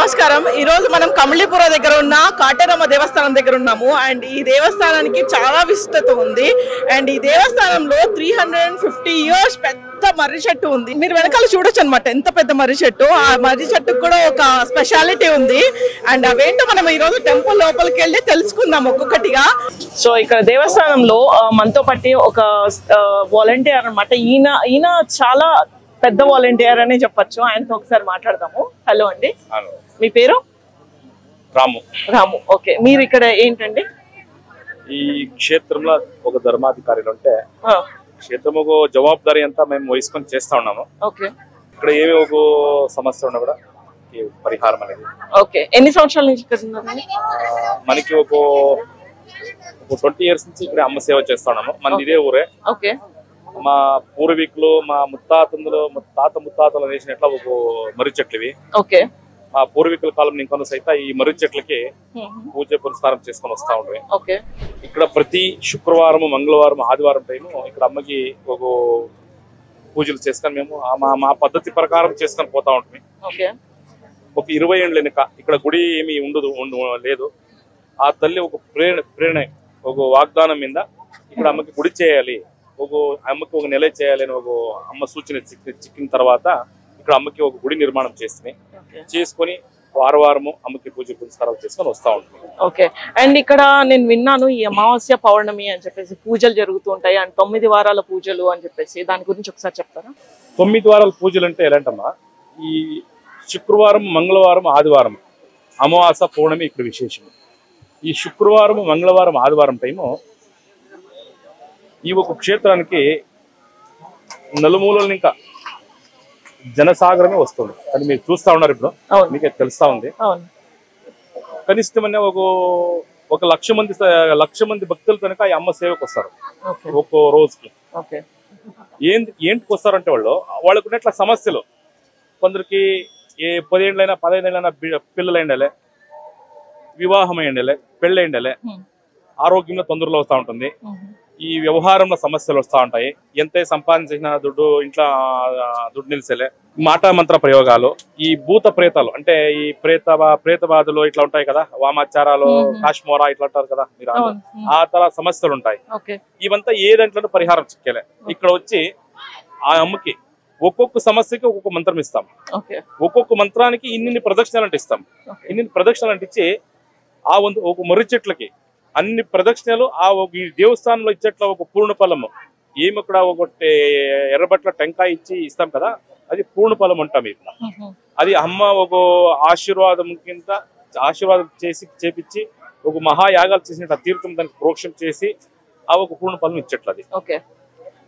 నమస్కారం. ఈ రోజు మనం కమలీపుర దగ్గర ఉన్న కాటేరమ్మ దేవస్థానం దగ్గర ఉన్నాము. అండ్ ఈ దేవస్థానానికి చాలా విశిష్టత ఉంది. అండ్ ఈ దేవస్థానంలో 350 ఇయర్స్ పెద్ద మర్రి చెట్టు ఉంది. మీరు వెనకాల చూడొచ్చు అనమాట ఎంత పెద్ద మర్రి చెట్టు. ఆ మర్రి చెట్టుకు కూడా ఒక స్పెషాలిటీ ఉంది. అండ్ అవేంటో మనం ఈ రోజు టెంపుల్ లోపలికి వెళ్ళి తెలుసుకుందాం ఒక్కొక్కటిగా. సో ఇక్కడ దేవస్థానంలో మనతో పట్టి ఒక వాలంటీర్ అనమాట. ఈయన చాలా పెద్ద వాలంటీర్ అనే చెప్పొచ్చు. ఆయనతో ఒకసారి మాట్లాడదాము. హలో అండి, మీ పేరు? రాము. ఓకే, మీరు ఇక్కడ ఏంటండి? ఈ క్షేత్రంలో ఒక ధర్మాధికారులు ఉంటే క్షేత్రం ఒక జవాబుదారీ అంతా మేము వహించుకొని చేస్తా ఉన్నాము. ఓకే, ఇక్కడ ఏమి ఒక సమస్య ఉన్నా కూడా పరిహారం అనేది. ఓకే, ఎన్ని సంవత్సరాల నుంచి ఇక్కడ ఉన్నారు? మనకి ఒక 20 years నుంచి ఇక్కడ అమ్మ సేవ చేస్తా ఉన్నాము. మన ఇదే ఊరే. ఓకే, మా పూర్వీకులు మా ముత్తాతలు వేసినట్ల ఒక మర్రి చెట్లు ఇవి. ఓకే, మా పూర్వీకుల కాలం నుంచి సైతం ఈ మర్రి చెట్లకి పూజ పురస్కారం చేసుకొని వస్తా ఉంటాయి. ఓకే, ఇక్కడ ప్రతి శుక్రవారం, మంగళవారం, ఆదివారం టైము ఇక్కడ అమ్మకి ఒక పూజలు చేసుకొని మేము మా పద్ధతి ప్రకారం చేసుకొని పోతా ఉంటాం. ఓకే, ఒక 20 ఏళ్ళ వెనుక ఇక్కడ గుడి ఏమి లేదు. ఆ తల్లి ఒక ప్రేరణ ఒక వాగ్దానం మీద ఇక్కడ అమ్మకి గుడి చేయాలి, అమ్మకి ఒక నెల చేయాలి అని ఒక అమ్మ సూచన చిక్కిన తర్వాత ఇక్కడ అమ్మకి ఒక గుడి నిర్మాణం చేసుకొని వారము అమ్మకి పూజ పురస్కారాలు చేసుకొని వస్తా ఉంటుంది. ఓకే, అండ్ ఇక్కడ నేను విన్నాను ఈ అమావాస్య పౌర్ణమి అని చెప్పేసి పూజలు జరుగుతూ ఉంటాయి అండ్ 9 వారాల పూజలు అని చెప్పేసి, దాని గురించి ఒకసారి చెప్తారా? 9 వారాల పూజలు అంటే ఎలాంటమ్మా, ఈ శుక్రవారం, మంగళవారం, ఆదివారం అమావాస్య పౌర్ణమి ఇక్కడ విశేషం. ఈ శుక్రవారం, మంగళవారం, ఆదివారం టైము ఈ ఒక క్షేత్రానికి నలుమూలల ఇంకా జనసాగరమే వస్తుంది. అది మీరు చూస్తా ఉన్నారు, ఇప్పుడు మీకు తెలుస్తా ఉంది. కనిష్టమనే ఒక 1,00,000 మంది భక్తులు కనుక ఈ అమ్మ సేవకు వస్తారు ఒక్కో రోజుకి. ఏంటికి వస్తారంటే వాళ్ళకు ఉన్నట్ల సమస్యలు, కొందరికి 10 ఏళ్ళైనా 15 ఏళ్ళైనా పిల్లలు అయిండాలే, వివాహం అయ్యండాలే, పెళ్ళి అయిండాలే, ఆరోగ్యంలో తొందరలు వస్తూ ఉంటుంది, ఈ వ్యవహారంలో సమస్యలు వస్తూ ఉంటాయి, ఎంత సంపాదించిన ఇంట్లో దుడ్డు నిలిసేలే, మాట మంత్ర ప్రయోగాలు, ఈ భూత ప్రేతాలు అంటే ఈ ప్రేతబాధలు ఇట్లా ఉంటాయి కదా, వామాచారాలు, కాశ్మోరా ఇట్లా ఉంటారు కదా మీరు, ఆ తర సమస్యలు ఉంటాయి. ఇవంతా ఏ దాంట్లో పరిహారం చిక్కేలే. ఇక్కడ వచ్చి ఆ అమ్మకి ఒక్కొక్క సమస్యకి ఒక్కొక్క మంత్రం ఇస్తాం. ఒక్కొక్క మంత్రానికి ఇన్ని ప్రదక్షిణలు అంటే ఇస్తాం. ఇన్ని ప్రదక్షిణలు అంటే ఇచ్చి ఆ ఒక మర్రి చెట్లకి అన్ని ప్రదక్షిణలు ఈ దేవస్థానంలో ఇచ్చేట్ల ఒక పూర్ణ ఫలము ఏమి అక్కడ ఒకటి ఎర్రబట్ల టెంకాయ ఇచ్చి ఇస్తాం కదా, అది పూర్ణ ఫలం అంటాం. ఇట్లా అది అమ్మ ఒక ఆశీర్వాదం చేపించి ఒక మహాయాగాలు చేసినట్టు తీర్థం దానికి ప్రోక్షం చేసి ఆ ఒక పూర్ణ ఫలం ఇచ్చేట్లు. అది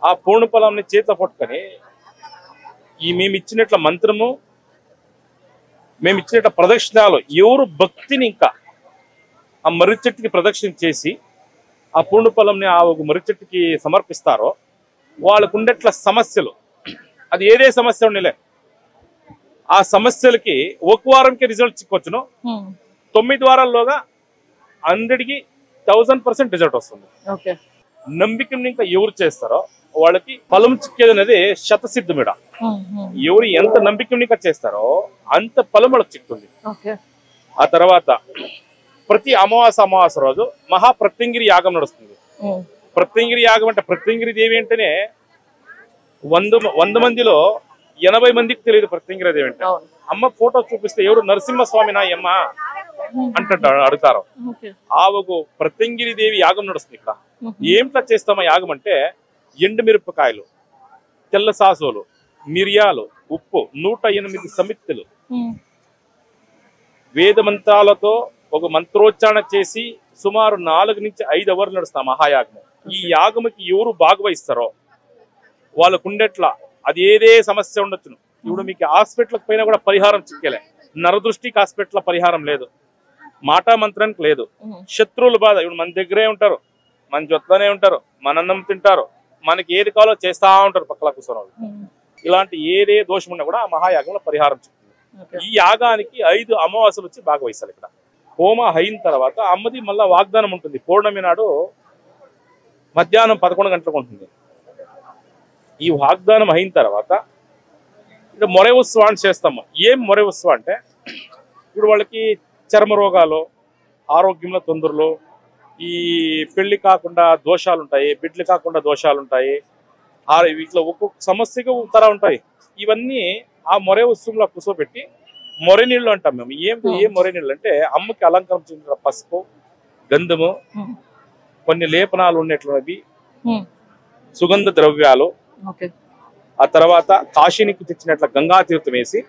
ఆ పూర్ణ ఫలాన్ని చేతిలో పట్టుకొని మేము ఇచ్చినట్ల మంత్రము, మేము ఇచ్చినట్ల ప్రదక్షిణాలు ఎవరు భక్తిని ఇంకా ఆ మర్రి చెట్టుకి ప్రదక్షిణ చేసి ఆ పూర్ణ ఫలంని ఆ ఒక మర్రి చెట్టుకి సమర్పిస్తారో వాళ్ళకు ఉండేట్ల సమస్యలు, అది ఏదే సమస్య ఉండలే, ఆ సమస్యలకి ఒక వారంకి రిజల్ట్ చిక్కొచ్చును. 9 వారాల్లోగా 100కి 1000% రిజల్ట్ వస్తుంది. నమ్మికని ఇంకా ఎవరు చేస్తారో వాళ్ళకి ఫలం చిక్కేది అనేది శతసిద్ధమిడ. ఎవరు ఎంత నమ్మికని ఇంకా చేస్తారో అంత ఫలం వాళ్ళకి చిక్కుతుంది. ఆ తర్వాత ప్రతి అమావాస్య రోజు మహాప్రత్యంగిరి యాగం నడుస్తుంది. ప్రత్యంగిరి యాగం అంటే ప్రత్యంగిరి దేవి అంటేనే 100 మందిలో 80 మందికి తెలియదు ప్రత్యంగిరి దేవి అంటే. అమ్మ ఫోటో చూపిస్తే ఎవరు నరసింహస్వామి నా అమ్మ అంటారు, అడుగుతారు. ఆ ఒక ప్రత్యంగిరి దేవి యాగం నడుస్తుంది. ఇక్కడ ఏమిట్లా చేస్తామా యాగం అంటే ఎండుమిరపకాయలు, తెల్ల సాసోలు, మిరియాలు, ఉప్పు, 108 సమిత్తులు, వేద మంత్రాలతో ఒక మంత్రోచ్చారణ చేసి సుమారు 4 నుంచి 5 అవర్లు నడుస్తాం మహాయాగము. ఈ యాగముకి ఎవరు భాగవహిస్తారో వాళ్ళకు ఉండేట్లా అది ఏదే సమస్య ఉండొచ్చును. ఇప్పుడు మీకు హాస్పిటల్కి పోయినా కూడా పరిహారం చిక్కేలే. నరదృష్టికి హాస్పిటల్ పరిహారం లేదు, మాట మంత్రానికి లేదు, శత్రువుల బాధ ఇప్పుడు మన దగ్గరే ఉంటారు, మన జొత్తనే ఉంటారు, మన అన్నం తింటారు, మనకి ఏది కావాలో చేస్తా ఉంటారు పక్కల కూర్చొని వాళ్ళు. ఇలాంటి ఏదే దోషం ఉన్నా కూడా ఆ మహాయాగంలో పరిహారం చిక్కింది. ఈ యాగానికి 5 అమావాస్యలు వచ్చి భాగవహిస్తారు. ఇక్కడ హోమ అయిన తర్వాత అమ్మది మళ్ళా వాగ్దానం ఉంటుంది. పౌర్ణమి నాడు మధ్యాహ్నం 11 గంటలకు ఉంటుంది. ఈ వాగ్దానం అయిన తర్వాత ఇక్కడ మొర ఉత్సవాన్ని చేస్తాము. ఏం మొర ఉత్సవం అంటే ఇప్పుడు వాళ్ళకి చర్మ రోగాలు, ఆరోగ్యంలో తొందరలు, ఈ పెళ్లి కాకుండా దోషాలు ఉంటాయి, బిడ్డలు కాకుండా దోషాలు ఉంటాయి, వీటిలో ఒక్కొక్క సమస్యగా తర ఉంటాయి. ఇవన్నీ ఆ మొరే ఉత్సవంలో కూర్చోబెట్టి మొర నీళ్ళు అంటాం మేము. ఏం మొర నీళ్ళు అంటే అమ్మకి అలంకరించిన పసుపు, గంధము, కొన్ని లేపనాలు ఉన్నట్లున్నవి, సుగంధ ద్రవ్యాలు, ఆ తర్వాత కాశీనికి తెచ్చినట్ల గంగా తీర్థం వేసి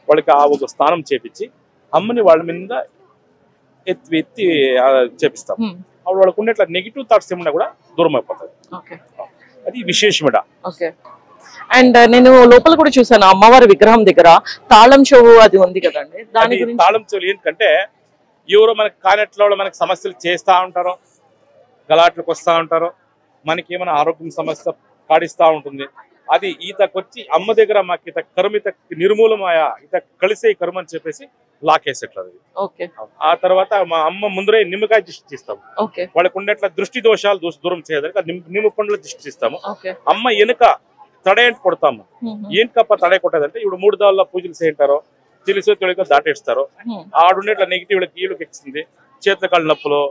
వాళ్ళకి ఆ ఒక స్నానం చేపించి అమ్మని వాళ్ళ మీద ఎత్తి చేపిస్తాం. అప్పుడు వాళ్ళకు ఉన్నట్ల నెగిటివ్ థాట్స్ ఏమన్నా కూడా దూరం అయిపోతుంది. అది విశేషమిడ. అండ్ నేను లోపల కూడా చూసాను అమ్మవారి విగ్రహం దగ్గర తాళం చెవు అది ఉంది కదండి. దాని గురించి తాళం చెవులు ఏంటంటే ఎవరో మనకి కానట్లో మనకి సమస్యలు చేస్తా ఉంటారు, గలాట్లకు వస్తూ ఉంటారు, మనకి ఏమైనా ఆరోగ్యం సమస్య కాడిస్తూ ఉంటుంది. అది ఈతకొచ్చి అమ్మ దగ్గర మాకు ఇత కర్మ ఇత నిర్మూలమాయ ఇత కలిసే కర్మ అని చెప్పేసి లాకేసేట్లది. ఆ తర్వాత మా అమ్మ ముందరే నిమ్మకాయ దృష్టి ఇస్తాము. వాళ్ళకు ఉండేట్ల దృష్టి దోషాలు దూరం చేయడానికి నిమ్మ పండ్ల దృష్టి ఇస్తాము. అమ్మ వెనుక తడేంటి కొడతాము. ఏంటికప్ప తడే కొట్టేదంటే ఇప్పుడు 3 దాళ్ళ పూజలు చేయింటారో తెలిసో తెలియక దాటేస్తారు. ఆడుండేట్ల నెగిటివ్ వీళ్ళకి ఎక్కింది, చేతుల కాళ్ళ నొప్పులు,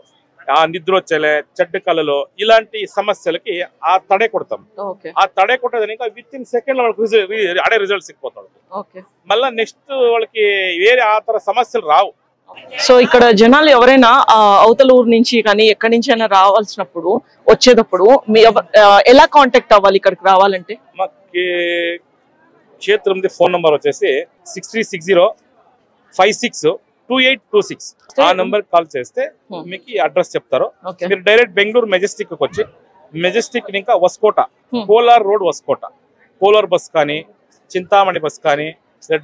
ఆ నిద్ర వచ్చేలే, చెడ్డ కళ్ళలో ఇలాంటి సమస్యలకి ఆ తడే కొడతాం. ఆ తడే కొట్టేదని విత్ ఇన్ సెకండ్ వాళ్ళకి అడే రిజల్ట్స్ ఇచ్చిపోతాడు. మళ్ళా నెక్స్ట్ వాళ్ళకి వేరే ఆ తర సమస్యలు రావు. సో ఇక్కడ జనాలు ఎవరైనా అవతల ఊరు నుంచి కానీ ఎక్కడి నుంచి అయినా రావాల్సినప్పుడు వచ్చేటప్పుడు ఎలా కాంటాక్ట్ అవ్వాలి ఇక్కడికి రావాలంటే? మాకి క్షేత్రం ఫోన్ నంబర్ వచ్చేసి 6360562826. ఆ నంబర్ కాల్ చేస్తే మీకు అడ్రస్ చెప్తారు. మీరు డైరెక్ట్ బెంగళూరు మెజెస్టిక్ వచ్చి మెజెస్టిక్ ఇంకా వస్కోట, కోలార్ రోడ్ వస్కోట, కోలార్ బస్ కానీ, చింతామణి బస్ కానీ,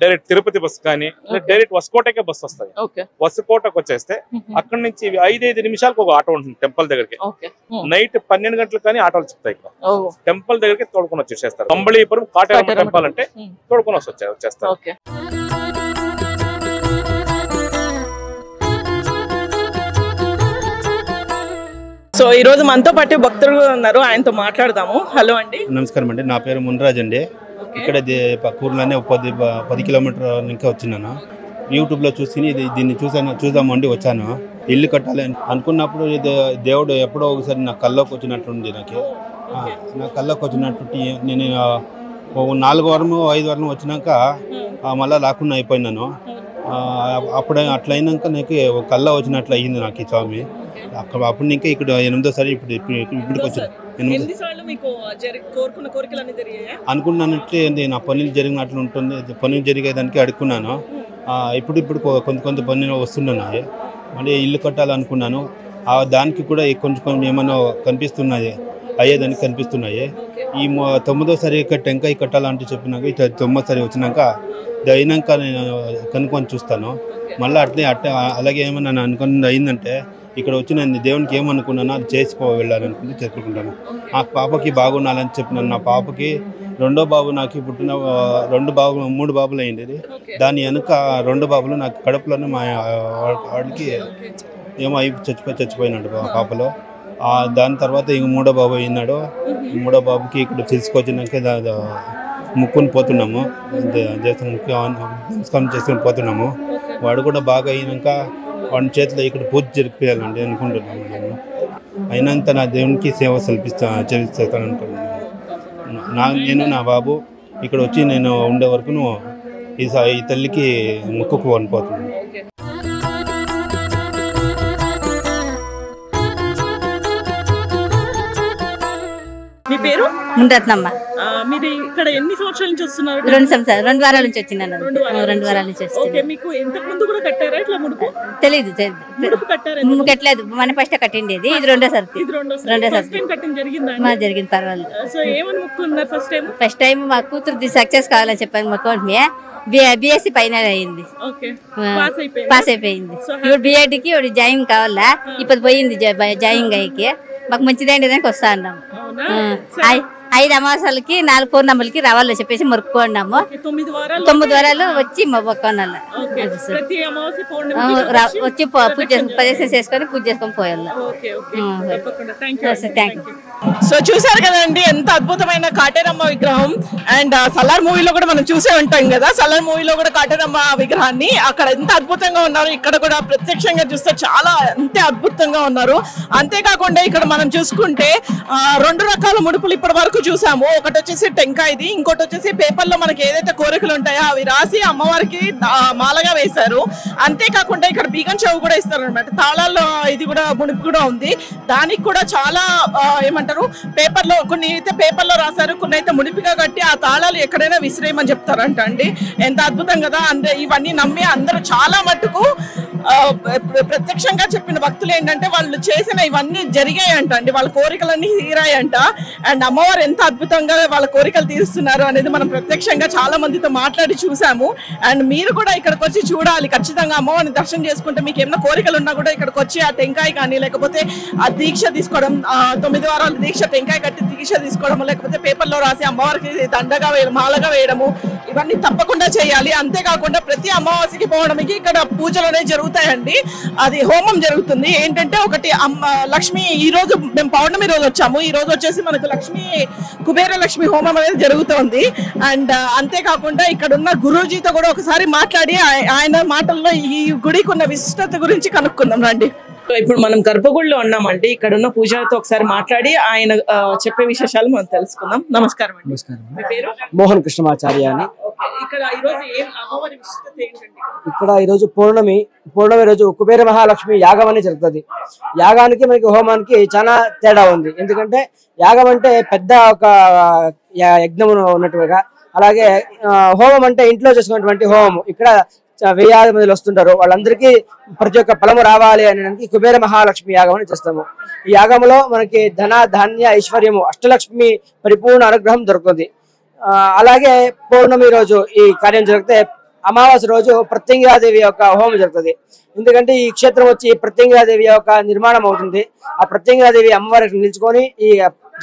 డైరెక్ట్ తిరుపతి బస్ కానీ, డైరెక్ట్ వస్కోటకే బస్ వస్తుంది. వస్కోటకు వచ్చేస్తే అక్కడ నుంచి 5 నిమిషాలకు ఒక ఆటో ఉంటుంది టెంపుల్ దగ్గరికి. నైట్ 12 గంటలకు కానీ ఆటోలు చెప్తాయి. ఇక్కడ టెంపుల్ దగ్గరికి తోడుకొని వచ్చేస్తారు. కంబళీపురం కాటేరమ్మ టెంపుల్ అంటే తోడుకొని వచ్చేస్తారు. సో ఈ రోజు మనతో పాటు భక్తులు ఉన్నారు, ఆయనతో మాట్లాడదాము. హలో అండి. నమస్కారం అండి, నా పేరు మున్రాజ్ అండి. ఇక్కడ పక్కూరులోనే 10 కిలోమీటర్ ఇంకా వచ్చినాను. యూట్యూబ్లో చూసి దీన్ని చూద్దామండి వచ్చాను. ఇల్లు కట్టాలి అనుకున్నప్పుడు దేవుడు ఎప్పుడో ఒకసారి నా కల్లోకి వచ్చినట్టుంది. నా కల్లోకి వచ్చినట్టు నేను 4 వారము 5 వారం వచ్చినాక మళ్ళీ రాకుండా అయిపోయినాను. అప్పుడు అట్లా అయినాక నాకు కళ్ళ వచ్చినట్లు అయ్యింది నాకు ఈ స్వామి. అప్పుడు ఇంకా ఇక్కడ 8వ ఇప్పటికి వచ్చాను. అనుకున్నానంటే నా పనులు జరిగినట్లు ఉంటుంది. పనులు జరిగేదానికి అడుక్కున్నాను. ఇప్పుడు కొంత పనులు వస్తున్నాయి. మళ్ళీ ఇల్లు కట్టాలనుకున్నాను. దానికి కూడా కొంచెం ఏమైనా కనిపిస్తున్నాయి, అయ్యేదానికి కనిపిస్తున్నాయి. ఈ 9వసారి టెంకాయ కట్టాలంటే చెప్పినాక 9వసారి వచ్చినాక అయినాక నేను కనుక్కొని చూస్తాను. మళ్ళీ అలాగే ఏమన్నా అనుకున్నది అయిందంటే ఇక్కడ వచ్చి నేను దేవునికి ఏమనుకున్నానో అది చేసుకో వెళ్ళాలనుకుంటే చెప్పుకుంటాను. నా పాపకి బాగుండాలని చెప్పినాను. నా పాపకి 2వ బాబు నాకు పుట్టిన 3 బాబులు అయింది. దాని వెనుక 2 బాబులు నాకు కడుపులోనే మా వాడికి ఏమో చచ్చిపోయినాడు పాపలో. దాని తర్వాత ఇంక 3వ బాబు అయినాడు. 3వ బాబుకి ఇక్కడ తీసుకొచ్చినాక ముక్కుని పోతున్నాము, నమస్కారం చేసుకుని పోతున్నాము. వాడు కూడా బాగా అయినాక వాడి చేతిలో ఇక్కడ పూజ జరిపియాలండి అనుకుంటున్నాను. అయినంత నా దేవునికి సేవ చేస్తాను అనుకుంటున్నాను. నేను నా బాబు ఇక్కడ వచ్చి నేను ఉండే వరకు ఈ తల్లికి ముక్కుకు వనిపోతున్నాను. మీ పేరు? ముందరత్నమ్మ. మీరు ఇక్కడ ఎన్ని సంవత్సరాల నుంచి వస్తున్నారు? 2 వారాల నుంచి వచ్చినాను. 2 వారాల నుంచి వస్తున్నాను. మీకు ఇంతకు ముందు కూడా కట్టారా ఇట్లా ముడుపు? తెలీదు కట్టలేదు. మన ఫస్ట్ కట్టిండేది. ఇది 2వసారి జరిగింది. పర్వాలేదు. ఫస్ట్ టైం మా కూతురు సక్సెస్ కావాలని చెప్పాను. మా కోటి బిఎస్సి ఫైనల్ అయింది, పాస్ అయిపోయింది. ఇప్పుడు బిఎడ్కి జాయిన్ కావాలా. ఇప్పుడు పోయింది జాయిన్ అయ్యి. మాకు మంచిదండి దానికి వస్తా అన్నాము. 5 అమావాసాలకి 4 పూర్ణములకి రావాలని చెప్పేసి మొక్కుకున్నాము. 9 వారాలు వచ్చి మొక్కుకున్నాము. వచ్చి ప్రదర్శన చేసుకొని పూజ చేసుకొని పోయాలి. సో చూసారు కదండి ఎంత అద్భుతమైన కాటేరమ్మ విగ్రహం. అండ్ సలార్ మూవీలో కూడా మనం చూసే ఉంటాం కదా, సలార్ మూవీలో కూడా కాటేరమ్మ విగ్రహాన్ని అక్కడ ఎంత అద్భుతంగా ఉన్నారు, ఇక్కడ కూడా ప్రత్యక్షంగా చూస్తే చాలా అంతే అద్భుతంగా ఉన్నారు. అంతేకాకుండా ఇక్కడ మనం చూసుకుంటే 2 రకాల ముడుపులు ఇప్పటి వరకు చూసాము. ఒకటి వచ్చేసి టెంకాయది, ఇంకోటి వచ్చేసి పేపర్లో మనకి ఏదైతే కోరికలు ఉంటాయో అవి రాసి అమ్మవారికి మాలగా వేశారు. అంతేకాకుండా ఇక్కడ బీగన్ చెవు కూడా ఇస్తారు అనమాట. తాళాల్లో ఇది కూడా ముడుపు కూడా ఉంది. దానికి కూడా చాలా ఏమంటారు పేపర్లో, కొన్ని అయితే పేపర్లో రాశారు, కొన్ని అయితే ముడిపిగా కట్టి ఆ తాళాలు ఎక్కడైనా విసిరేయమని చెప్తారంట అండి. ఎంత అద్భుతం కదా. ఇవన్నీ నమ్మి అందరూ చాలా మట్టుకు ప్రత్యక్షంగా చెప్పిన భక్తులు ఏంటంటే వాళ్ళు చేసిన ఇవన్నీ జరిగాయంట అండి, వాళ్ళ కోరికలన్నీ తీరాయంట. అండ్ అమ్మవారు ఎంత అద్భుతంగా వాళ్ళ కోరికలు తీరుస్తున్నారు అనేది మనం ప్రత్యక్షంగా చాలా మందితో మాట్లాడి చూసాము. అండ్ మీరు కూడా ఇక్కడికి వచ్చి చూడాలి ఖచ్చితంగా. అమ్మవారిని దర్శనం చేసుకుంటే మీకు ఏమైనా కోరికలు ఉన్నా కూడా ఇక్కడికి వచ్చి ఆ టెంకాయ కానీ లేకపోతే ఆ దీక్ష తీసుకోవడం, 9 వారాల దీక్ష, టెంకాయ కట్టి దీక్ష తీసుకోవడం, లేకపోతే పేపర్లో రాసి అమ్మవారికి దండగా మాలగా వేయడము, ఇవన్నీ తప్పకుండా చేయాలి. అంతేకాకుండా ప్రతి అమావాస్యకి పౌర్ణమికి ఇక్కడ పూజలు జరుగుతాయండి. అది హోమం జరుగుతుంది. ఏంటంటే ఒకటి లక్ష్మి, ఈ రోజు మేము పౌర్ణమి రోజు వచ్చాము, ఈ రోజు వచ్చేసి మనకు కుబేర లక్ష్మి హోమం అనేది జరుగుతుంది. అండ్ అంతేకాకుండా ఇక్కడ ఉన్న గురూజీతో కూడా ఒకసారి మాట్లాడి ఆయన మాటల్లో ఈ గుడికి ఉన్న విశిష్టత గురించి కనుక్కుందాం రండి. ఇప్పుడు మనం గర్భగుడిలో ఉన్నామండి. ఇక్కడ ఉన్న పూజారితో ఒకసారి మాట్లాడి ఆయన చెప్పే విశేషాలు మనం తెలుసుకుందాం. నమస్కారం అండి. మీ పేరు? మోహన్ కృష్ణమాచార్య అని. ఇక్కడ ఈరోజు పౌర్ణమి రోజు కుబేర మహాలక్ష్మి యాగం అని జరుగుతుంది. యాగానికి మనకి హోమానికి చాలా తేడా ఉంది. ఎందుకంటే యాగం అంటే పెద్ద ఒక యజ్ఞం ఉన్నట్టుగా, అలాగే హోమం అంటే ఇంట్లో చేసుకున్నటువంటి హోమం. ఇక్కడ 1000 మంది వస్తుంటారు, వాళ్ళందరికీ ప్రతి ఒక్క ఫలము రావాలి అనడానికి కుబేర మహాలక్ష్మి యాగం అని చేస్తాము. ఈ యాగంలో మనకి ధన ధాన్య ఐశ్వర్యము అష్టలక్ష్మి పరిపూర్ణ అనుగ్రహం దొరుకుతుంది. అలాగే పౌర్ణమి రోజు ఈ కార్యం జరిగితే అమావాస్య రోజు ప్రత్యంగిరాదేవి యొక్క హోమం జరుగుతుంది. ఎందుకంటే ఈ క్షేత్రం వచ్చి ప్రత్యంగిరాదేవి యొక్క నిర్మాణం అవుతుంది. ఆ ప్రత్యంగిరాదేవి అమ్మవారికి నిలుచుకొని ఈ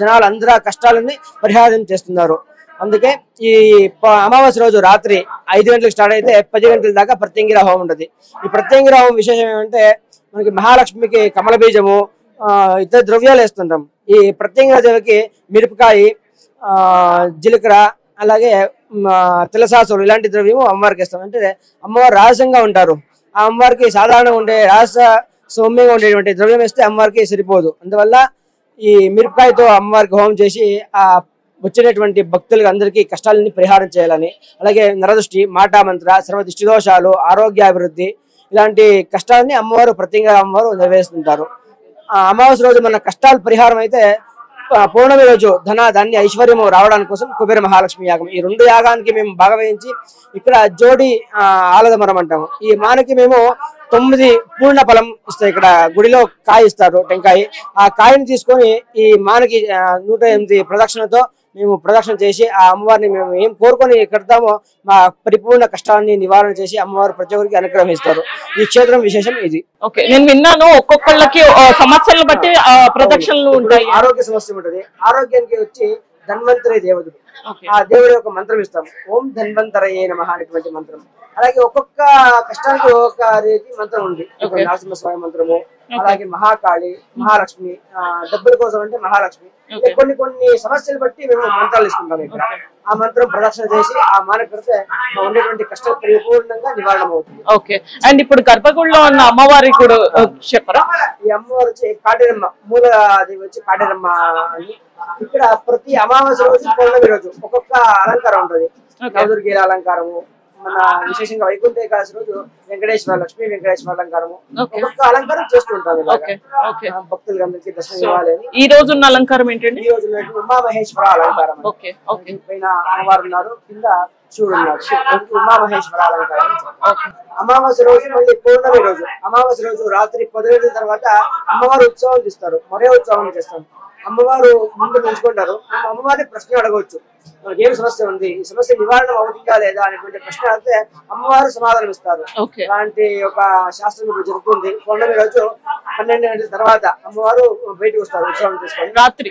జనాలందరూ కష్టాలని పరిహారం చేస్తున్నారు. అందుకే ఈ అమావాస్య రోజు రాత్రి 5 గంటలకు స్టార్ట్ అయితే 10 గంటల దాకా ప్రత్యంగిరా హోమం ఉంటుంది. ఈ ప్రత్యంగిరా హోమం విశేషం ఏమంటే మనకి మహాలక్ష్మికి కమల బీజము, ఇతర ద్రవ్యాలు వేస్తుంటాం. ఈ ప్రత్యంగిరాదేవికి మిరపకాయ, జీలకర్ర, అలాగే తిలసాసులు ఇలాంటి ద్రవ్యము అమ్మవారికి ఇస్తాం. అంటే అమ్మవారు రహస్యంగా ఉంటారు. ఆ అమ్మవారికి సాధారణంగా ఉండే రహస్య సౌమ్యంగా ఉండేటువంటి ద్రవ్యం వేస్తే అమ్మవారికి సరిపోదు. అందువల్ల ఈ మిరపకాయతో అమ్మవారికి హోమం చేసి ఆ వచ్చినటువంటి భక్తులకు అందరికీ కష్టాలని పరిహారం చేయాలని, అలాగే నరదృష్టి, మాటామంత్ర, సర్వ దృష్టి దోషాలు, ఆరోగ్యాభివృద్ధి ఇలాంటి కష్టాలని అమ్మవారు ప్రత్యేకంగా అమ్మవారు నెరవేరుస్తుంటారు. అమావాస్య రోజు మన కష్టాలు పరిహారం అయితే పౌర్ణమి రోజు ధన ధాన్య ఐశ్వర్యము రావడానికి కోసం కుబేర మహాలక్ష్మి యాగం. ఈ 2 యాగానికి మేము భాగవహించి ఇక్కడ జోడి ఆలదమరం అంటాము. ఈ మానకి మేము 9 పూర్ణ ఫలం ఇస్తాయి. ఇక్కడ గుడిలో కాయ ఇస్తారు, టెంకాయ. ఆ కాయని తీసుకొని ఈ మానకి 108 ప్రదక్షిణతో మేము ప్రదక్షిణ చేసి ఆ అమ్మవారిని మేము ఏం కోరుకొని కడతామో మా పరిపూర్ణ కష్టాన్ని నివారణ చేసి అమ్మవారు ప్రతి ఒక్కరికి అనుగ్రహిస్తారు. ఈ క్షేత్రం విశేషం ఇది. ఓకే, నేను విన్నాను ఒక్కొక్కళ్ళకి సమస్యలను బట్టి ప్రదక్షిణలు ఉంటాయి. ఆరోగ్య సమస్య ఉంటుంది. ఆరోగ్యానికి వచ్చి ధన్వంతరి దేవుడు, ఆ దేవుడి యొక్క మంత్రం ఇస్తాం. ఓం ధన్వంతరయే నమః అనేటువంటి మంత్రం. అలాగే ఒక్కొక్క కష్టానికి ఒక్కొక్క రీతి మంత్రం ఉంది. నరసింహస్వామి మంత్రము, అలాగే మహాకాళి, మహాలక్ష్మి, డబ్బుల కోసం అంటే మహాలక్ష్మి. కొన్ని సమస్యలు బట్టి మేము మంత్రాలు ఇస్తుంటాం. ఇక్కడ ఆ మంత్రం ప్రదక్షిణ చేసి ఆ మానకడితే ఉండేటువంటి కష్టాలు పరిపూర్ణంగా నివారణ అవుతుంది. ఓకే, అండ్ ఇప్పుడు గర్భగుడిలో ఉన్న అమ్మవారి కూడా చెప్పరా? ఈ అమ్మవారు వచ్చి కాటేరమ్మ, మూల దేవి వచ్చి కాటేరమ్మ అని. ఇక్కడ ప్రతి అమావాస్య రోజు పౌర్ణమి రోజు ఒక్కొక్క అలంకారం ఉంటుంది. నవదుర్గీల అలంకారము, మన విశేషంగా వైకుంఠ ఏకాదశి రోజు వెంకటేశ్వర లక్ష్మీ వెంకటేశ్వర అలంకారము, ఒక్కొక్క అలంకారం చేస్తూ ఉంటాము భక్తులకి అందరికీ దర్శనం ఇవ్వాలి అని. ఈ రోజు ఉన్న అలంకారం ఏంటండి? ఈ రోజు ఉమామహేశ్వర అలంకారం. పైన అమ్మవారు ఉన్నారు, కింద శివుడు ఉన్నారు. ఉమామహేశ్వర అలంకారం. అమావాస్య రోజు మళ్ళీ పౌర్ణమి రోజు, అమావాస్య రోజు రాత్రి 10 గంటల తర్వాత అమ్మవారు ఉత్సవం తీస్తారు. మరే ఉత్సవం చేస్తాం. అమ్మవారు ముందు నిలుచుకుంటారు. అమ్మవారిని ప్రశ్న అడగవచ్చు. మనకి ఏం సమస్య ఉంది, ఈ సమస్య నివారణ అవుతుందా లేదా అనేటువంటి ప్రశ్న అడిగితే అమ్మవారు సమాధానం ఇస్తారు. అలాంటి ఒక శాస్త్రం ఇప్పుడు జరుగుతుంది. పౌర్ణమి రోజు 12 గంటల తర్వాత అమ్మవారు బయటకు వస్తారు ఉత్సవం చేసుకొని. రాత్రి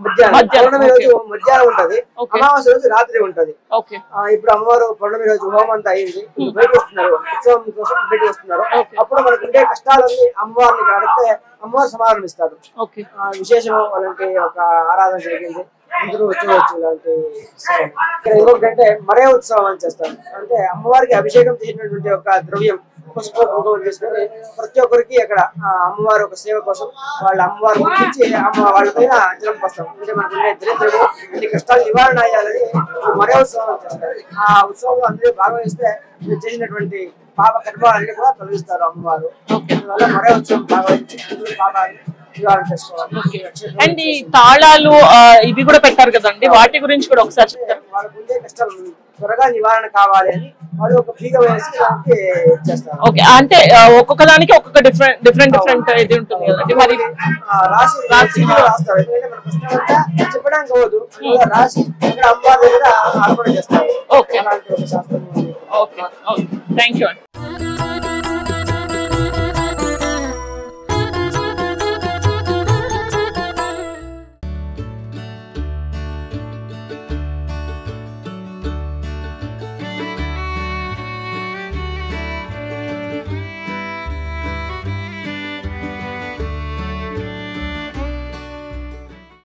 మధ్యాహ్నం పౌర్ణమి రోజు మధ్యాహ్నం ఉంటది, అమావాస్య రోజు రాత్రి ఉంటది. ఇప్పుడు అమ్మవారు పౌర్ణమి రోజు హోమం అంతా అయింది, బయటకు వస్తున్నారు ఉత్సవం కోసం బయటకు వస్తున్నారు. అప్పుడు మనకు ఉండే కష్టాలన్నీ అమ్మవారిని అడిగితే అమ్మవారు సమాధానం ఇస్తారు. విశేషం అలాంటి ఒక ఆరాధన జరిగింది, అందరూ వచ్చేవచ్చు. ఇలాంటి ఇక్కడ ఇంకొకటంటే మరే ఉత్సవం అని చేస్తారు. అంటే అమ్మవారికి అభిషేకం చేసినటువంటి ఒక ద్రవ్యం పసుపు కుంకుమ తీసుకొని ప్రతి ఒక్కరికి అక్కడ అమ్మవారు ఒక సేవ కోసం వాళ్ళ అమ్మవారు గురించి వాళ్ళ పైన జలం పోస్తాం. అంటే మనకు ఉండే దరిద్రము అన్ని కష్టాలు నివారణ అయ్యాలని మరే ఉత్సవం చేస్తారు. ఆ ఉత్సవంలో అందరూ భాగవహిస్తే చేసినటువంటి పాప కర్మాలన్నీ కూడా తొలగిస్తారు అమ్మవారు. అందువల్ల మరే ఉత్సవం భాగవహించి అందరూ పాపాన్ని నివారణ చేసుకోవాలి. అండ్ ఈ తాళాలు ఇవి కూడా పెట్టారు కదండి, వాటి గురించి కూడా ఒకసారి చెప్తారు. వాళ్ళకు ఉండే కష్టాలు త్వరగా నివారణ కావాలి అని వాళ్ళు ఒక బీగ వేసి దానికి చేస్తారు. ఓకే, అంటే ఒక్కొక్క దానికి ఒక్కొక్క డిఫరెంట్ ఇది ఉంటుంది కదండి. మరి రాసి రాస్తారు, ఎందుకంటే మన కష్టం చెప్పడానికి అవ్వదు, రాసి అమ్మవారి దగ్గర అర్పణ చేస్తారు. ఓకే, అలాంటి ఒక శాస్త్రం. Okay, thank you.